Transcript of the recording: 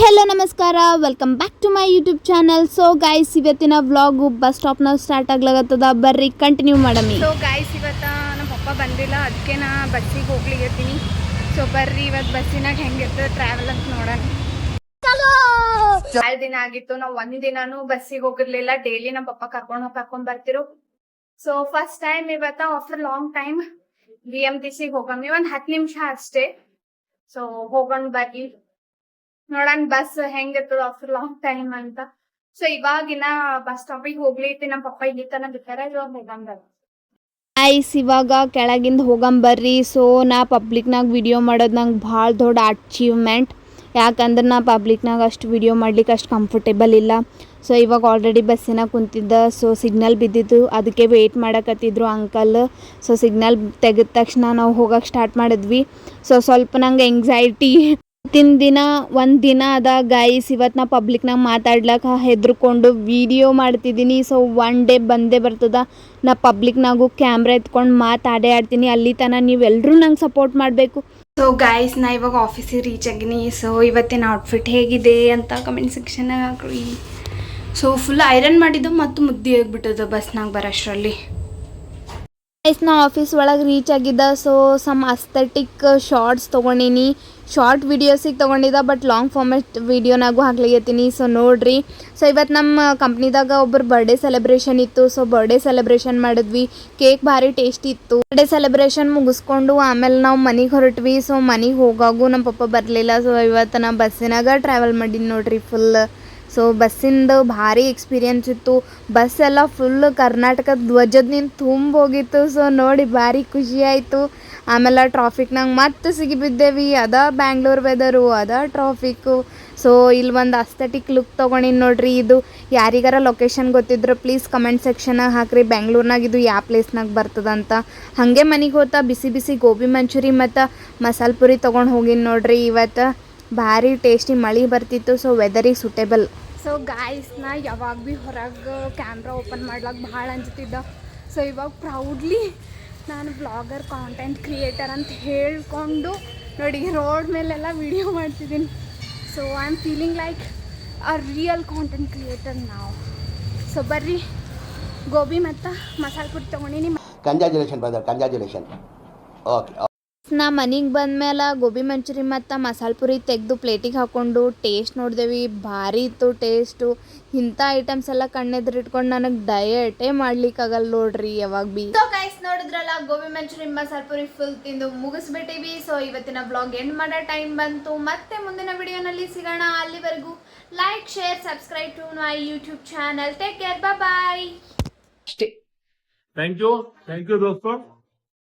Hello ನಮಸ್ಕಾರ, welcome back to my YouTube channel. So guys, ಇವತ್ತಿನ vlog bus ಸ್ಟಾಪ್ನಾಗ start ಆಗ್ಲಾಗತ್ತದ. ಬರ್ರಿ ಕಂಟಿನ್ಯೂ ಮಾಡಮಿ. ಸೊ ಗೈಸ್, ಇವತ್ತು ನಮ್ಮ ಪಪ್ಪ ಬಂದಿಲ್ಲ, ಅದಕ್ಕೆ ನಾ ಬಸ್ಸಿಗೆ ಹೋಗ್ಲಿಕತ್ತೀನಿ. ಸೊ ಬರ್ರಿ ಇವತ್ತು ಬಸ್ಸಿನಾಗ ಹೆಂಗಿರ್ತದೆ ಟ್ರಾವೆಲ್ ಅಂತ ನೋಡೋಣ. 2 ದಿನ ಆಗಿತ್ತು, ನಾವು ಒಂದ್ ದಿನಾನು ಬಸ್ಸಿಗೆ ಹೋಗಿರ್ಲಿಲ್ಲ. ಡೈಲಿ ನಮ್ಮ ಪಪ್ಪ ಕರ್ಕೊಂಡ್ ಬರ್ತಿರು. ಸೊ ಫಸ್ಟ್ ಟೈಮ್ ಇವತ್ತ ಆಫ್ಟರ್ ಲಾಂಗ್ ಟೈಮ್ BMTC ಹೋಗಮ್ಮಿ. 10 ನಿಮಿಷ ಅಷ್ಟೇ. ಸೊ ಹೋಗೋಣ ಬರ್ರಿ, ನೋಡೋಣ ಬಸ್ ಹೆಂಗಿರ್ತದ ಆಫ್ಟರ್ ಲಾಂಗ್ ಟೈಮ್ ಅಂತ. ಸೊ ಇವಾಗಿನ ಬಸ್ ಸ್ಟಾಪಿಗೆ ಹೋಗ್ಲಿಕ್ಕೆ ನಮ್ಮ ಪಪ್ಪ ಇಲ್ಲಿ ತನ ಬಿಟ್ಟಾರ. ಇವಾಗ ಹೋಗಂಬ ಗೈಸ್, ಇವಾಗ ಕೆಳಗಿಂದ ಹೋಗಂಬರ್ರಿ. ಸೊ ನಾ ಪಬ್ಲಿಕ್ನಾಗ ವಿಡಿಯೋ ಮಾಡೋದು ನಂಗೆ ಭಾಳ ದೊಡ್ಡ ಅಚೀವ್ಮೆಂಟ್. ಯಾಕಂದ್ರೆ ನಾ ಪಬ್ಲಿಕ್ನಾಗ ಅಷ್ಟು ವಿಡಿಯೋ ಮಾಡ್ಲಿಕ್ಕೆ ಅಷ್ಟು ಕಂಫರ್ಟೇಬಲ್ ಇಲ್ಲ. ಸೊ ಇವಾಗ ಆಲ್ರೆಡಿ ಬಸ್ಸಿನಾಗ ಕುಂತಿದ್ದ. ಸೊ ಸಿಗ್ನಲ್ ಬಿದ್ದಿದ್ದು, ಅದಕ್ಕೆ ವೆಯ್ಟ್ ಮಾಡಕತ್ತಿದ್ರು ಅಂಕಲ್. ಸೊ ಸಿಗ್ನಲ್ ತೆಗೆದ ತಕ್ಷಣ ನಾವು ಹೋಗಕ್ಕೆ ಸ್ಟಾರ್ಟ್ ಮಾಡಿದ್ವಿ. ಸೊ ಸ್ವಲ್ಪ ನಂಗೆ ಎಂಗ್ಸೈಟಿ. ಒಂದು ದಿನ ಅದ ಗೈಸ್, ಇವತ್ತು ನಾ ಪಬ್ಲಿಕ್ನಾಗ ಮಾತಾಡ್ಲಕ್ಕ ಹೆದ್ರಕೊಂಡು ವಿಡಿಯೋ ಮಾಡ್ತಿದ್ದೀನಿ. ಸೊ ಒನ್ ಡೇ ಬಂದೇ ಬರ್ತದ, ನಾ ಪಬ್ಲಿಕ್ನಾಗೂ ಕ್ಯಾಮ್ರಾ ಎತ್ಕೊಂಡು ಮಾತಾಡೇ ಆಡ್ತೀನಿ. ಅಲ್ಲಿ ತನಕ ನೀವೆಲ್ಲರೂ ನಂಗೆ ಸಪೋರ್ಟ್ ಮಾಡಬೇಕು. ಸೊ ಗೈಸ್, ನಾ ಇವಾಗ ಆಫೀಸಿಗೆ ರೀಚ್ ಆಗಿನಿ. ಸೊ ಇವತ್ತಿನ ಔಟ್ಫಿಟ್ ಹೇಗಿದೆ ಅಂತ ಕಮೆಂಟ್ ಸೆಕ್ಷನ್ನಾಗ ಹಾಕ್ರಿ. ಸೊ ಫುಲ್ ಐರನ್ ಮಾಡಿದ್ದು ಮತ್ತು ಮುದ್ದೆ ಆಗಿಬಿಟ್ಟದ ಬಸ್ನಾಗ ಬರೋಷ್ಟರಲ್ಲಿ. ಗೈಸ್, ನಾ ಆಫೀಸ್ ಒಳಗೆ ರೀಚ್ ಆಗಿದ್ದ. ಸೊ ಸಮ್ ಅಸ್ಥೆಟಿಕ್ ಶಾರ್ಟ್ಸ್ ತೊಗೊಂಡಿನಿ. ಶಾರ್ಟ್ ವಿಡಿಯೋಸಿಗೆ ತೊಗೊಂಡಿದ್ದ, ಬಟ್ ಲಾಂಗ್ ಫಾರ್ಮೆಟ್ ವಿಡಿಯೋನಾಗೂ ಹಾಕ್ಲಿಕತ್ತೀನಿ. ಸೊ ನೋಡ್ರಿ. ಸೊ ಇವತ್ತು ನಮ್ಮ ಕಂಪ್ನಿದಾಗ ಒಬ್ಬರು ಬರ್ಡೇ ಸೆಲೆಬ್ರೇಷನ್ ಇತ್ತು. ಸೊ ಬರ್ಡೇ ಸೆಲೆಬ್ರೇಷನ್ ಮಾಡಿದ್ವಿ. ಕೇಕ್ ಭಾರಿ ಟೇಸ್ಟಿ ಇತ್ತು. ಬರ್ಡೇ ಸೆಲೆಬ್ರೇಷನ್ ಮುಗಿಸ್ಕೊಂಡು ಆಮೇಲೆ ನಾವು ಮನೆಗೆ ಹೊರಟ್ವಿ. ಸೊ ಮನೆಗೆ ಹೋಗಾಗೂ ನಮ್ಮ ಪಪ್ಪ ಬರಲಿಲ್ಲ. ಸೊ ಇವತ್ತು ನಾ ಬಸ್ಸಿನಾಗ ಟ್ರಾವೆಲ್ ಮಾಡೀನಿ ನೋಡ್ರಿ ಫುಲ್. ಸೊ ಬಸ್ಸಿಂದು ಭಾರಿ ಎಕ್ಸ್ಪೀರಿಯನ್ಸ್ ಇತ್ತು. ಬಸ್ ಎಲ್ಲ ಫುಲ್ ಕರ್ನಾಟಕದ ಧ್ವಜದಿಂದ ತುಂಬ ಹೋಗಿತ್ತು. ಸೊ ನೋಡಿ ಭಾರಿ ಖುಷಿ ಆಯಿತು. ಆಮೇಲೆ ಟ್ರಾಫಿಕ್ನಾಗ ಮತ್ತೆ ಸಿಗಿಬಿದ್ದೇವಿ. ಅದ ಬ್ಯಾಂಗ್ಳೂರ್ ವೆದರು, ಅದ ಟ್ರಾಫಿಕ್ಕು. ಸೊ ಇಲ್ಲಿ ಒಂದು ಅಸ್ಥೆಟಿಕ್ ಲುಕ್ ತೊಗೊಂಡಿನಿ ನೋಡ್ರಿ. ಇದು ಯಾರಿಗಾರ ಲೊಕೇಶನ್ ಗೊತ್ತಿದ್ರೆ ಪ್ಲೀಸ್ ಕಮೆಂಟ್ ಸೆಕ್ಷನಾಗ ಹಾಕ್ರಿ. ಬೆಂಗ್ಳೂರ್ನಾಗ ಇದು ಯಾವ ಪ್ಲೇಸ್ನಾಗ ಬರ್ತದಂತ. ಹಾಗೆ ಮನೆಗೆ ಹೋಗ್ತಾ ಬಿಸಿ ಬಿಸಿ ಗೋಬಿ ಮಂಚೂರಿ ಮತ್ತು ಮಸಾಲೆ ಪುರಿ ತೊಗೊಂಡು ಹೋಗಿನಿ ನೋಡ್ರಿ. ಇವತ್ತು ಭಾರಿ ಟೇಸ್ಟಿ ಮಳೆ ಬರ್ತಿತ್ತು. ಸೊ ವೆದರಿಗೆ ಸೂಟೇಬಲ್. ಸೊ ಗಾಯ್ಸ್, ನಾ ಯಾವಾಗ ಭೀ ಹೊರಗೆ ಕ್ಯಾಮ್ರಾ ಓಪನ್ ಮಾಡ್ಲಾಕ ಭಾಳ ಅನ್ಸುತ್ತಿದ್ದ. ಸೊ ಇವಾಗ ಪ್ರೌಡ್ಲಿ ನಾನು ಬ್ಲಾಗರ್, ಕಾಂಟೆಂಟ್ ಕ್ರಿಯೇಟರ್ ಅಂತ ಹೇಳ್ಕೊಂಡು ನೋಡಿ ರೋಡ್ ಮೇಲೆಲ್ಲ ವಿಡಿಯೋ ಮಾಡ್ತಿದ್ದೀನಿ. So I am feeling like a real content creator ನಾವು. ಸೊ ಬರ್ರಿ, ಗೋಬಿ ಮತ್ತು ಮಸಾಲೆ ಪುರಿ ತೊಗೊಂಡಿನಿ. Congratulation brother, congratulation. ಓಕೆ. ನಾ ಮನೆಗೆ ಬಂದಮೇಲೆ ಗೋಬಿ ಮಂಚೂರಿ ಮತ್ತು ಮಸಾಲೆ ಪುರಿ ತೆಗೆದು ಪ್ಲೇಟಿಗೆ ಹಾಕ್ಕೊಂಡು ಟೇಸ್ಟ್ ನೋಡಿದೆವು. ಭಾರಿ ಇತ್ತು ಟೇಸ್ಟು. ಇಂಥ ಐಟಮ್ಸ್ ಎಲ್ಲ ಕಣ್ಣೆದ್ರು ಇಟ್ಕೊಂಡು ನನಗೆ ಡಯಟೇ ಮಾಡ್ಲಿಕ್ಕಾಗಲ್ಲ ನೋಡ್ರಿ ಯಾವಾಗ ಭೀ. ಸೊ ಗೈಸ್, ನೋಡಿದ್ರಲ್ಲ ಗೋಬಿ ಮಂಚೂರಿ ಮಸಾಲೆ ಪುರಿ ಫುಲ್ ತಿಂದು ಮುಗಿಸ್ಬಿಟ್ಟಿವಿ. ಸೊ ಇವತ್ತಿನ ಬ್ಲಾಗ್ ಎಂಡ್ ಮಾಡೋ ಟೈಮ್ ಬಂತು. ಮತ್ತೆ ಮುಂದಿನ ವಿಡಿಯೋನಲ್ಲಿ ಸಿಗೋಣ. ಅಲ್ಲಿವರೆಗೂ like, share, subscribe to my YouTube channel. Take care, bye. Thank you ದೋಸ್ತ.